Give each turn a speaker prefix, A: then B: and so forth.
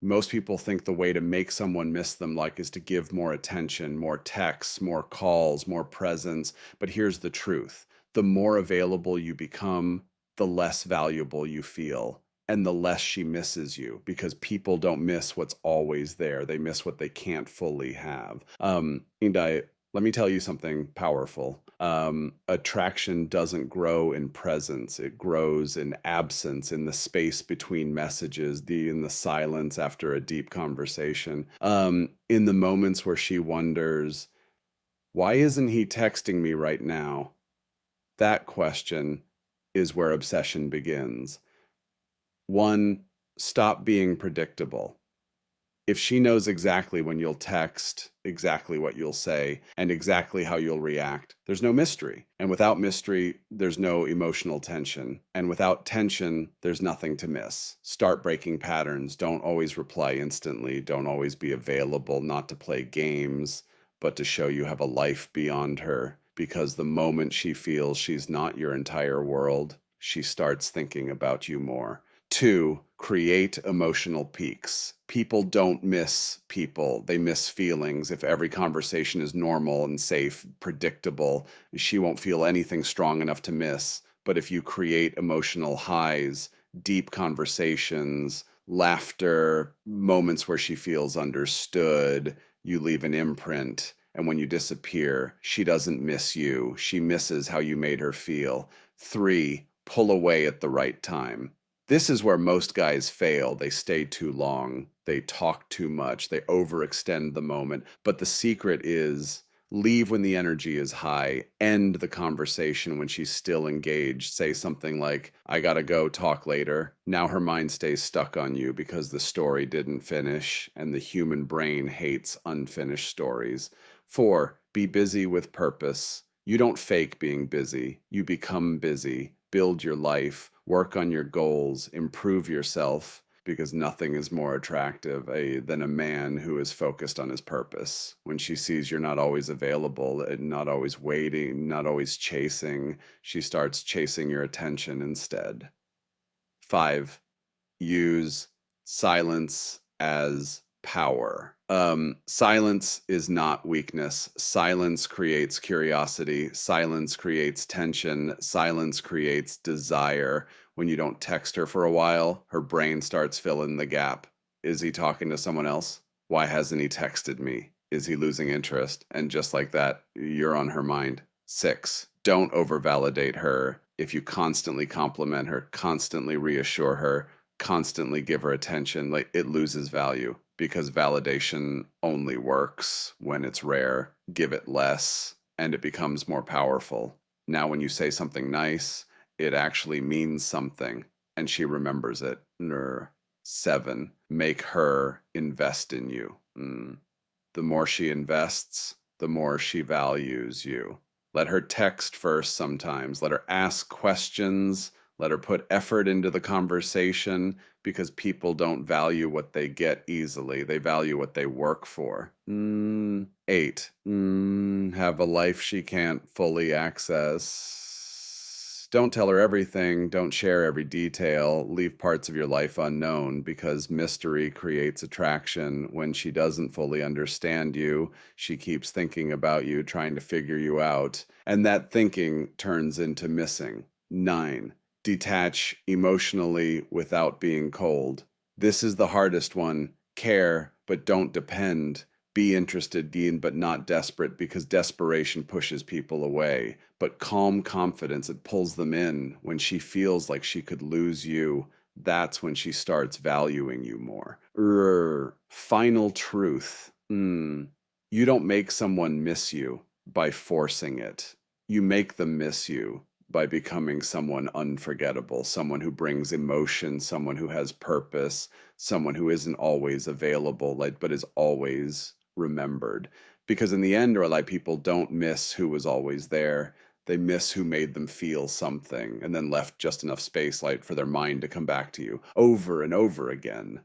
A: Most people think the way to make someone miss them like is to give more attention, more texts, more calls, more presence. But here's the truth. The more available you become, the less valuable you feel and the less she misses you because people don't miss what's always there. They miss what they can't fully have. And let me tell you something powerful. Attraction doesn't grow in presence. It grows in absence, in the space between messages, in the silence after a deep conversation, in the moments where she wonders, why isn't he texting me right now? That question is where obsession begins. One, stop being predictable. If she knows exactly when you'll text, exactly what you'll say, and exactly how you'll react, there's no mystery. And without mystery, there's no emotional tension. And without tension, there's nothing to miss. Start breaking patterns. Don't always reply instantly. Don't always be available, not to play games, but to show you have a life beyond her. Because the moment she feels she's not your entire world, she starts thinking about you more. Two, create emotional peaks. People don't miss people, they miss feelings. If every conversation is normal and safe, predictable, she won't feel anything strong enough to miss. But if you create emotional highs, deep conversations, laughter, moments where she feels understood, you leave an imprint. And when you disappear, she doesn't miss you. She misses how you made her feel. Three, pull away at the right time. This is where most guys fail. They stay too long, they talk too much, they overextend the moment. But the secret is leave when the energy is high, end the conversation when she's still engaged. Say something like, I gotta go, talk later. Now her mind stays stuck on you because the story didn't finish, and the human brain hates unfinished stories. Four, be busy with purpose. You don't fake being busy, you become busy. Build your life, work on your goals, improve yourself, because nothing is more attractive than a man who is focused on his purpose. When she sees you're not always available, not always waiting, not always chasing, she starts chasing your attention instead. Five, use silence as power. Silence is not weakness. Silence creates curiosity. Silence creates tension. Silence creates desire. When you don't text her for a while, her brain starts filling the gap. Is he talking to someone else? Why hasn't he texted me? Is he losing interest? And just like that, you're on her mind. Six, don't overvalidate her. If you constantly compliment her, constantly reassure her, constantly give her attention, like it loses value because validation only works when it's rare. Give it less and it becomes more powerful. Now, when you say something nice, it actually means something and she remembers it. Seven, make her invest in you. The more she invests, the more she values you. Let her text first sometimes. Let her ask questions. Let her put effort into the conversation because people don't value what they get easily. They value what they work for. Eight, have a life she can't fully access. Don't tell her everything. Don't share every detail. Leave parts of your life unknown because mystery creates attraction. When she doesn't fully understand you, she keeps thinking about you, trying to figure you out. And that thinking turns into missing. Nine, detach emotionally without being cold. This is the hardest one. Care, but don't depend. Be interested, Dean, but not desperate because desperation pushes people away. But calm confidence, it pulls them in. When she feels like she could lose you, that's when she starts valuing you more. Final truth. You don't make someone miss you by forcing it. You make them miss you by becoming someone unforgettable, someone who brings emotion, someone who has purpose, someone who isn't always available, like, but is always remembered. Because in the end, or like people don't miss who was always there. They miss who made them feel something and then left just enough space like for their mind to come back to you over and over again.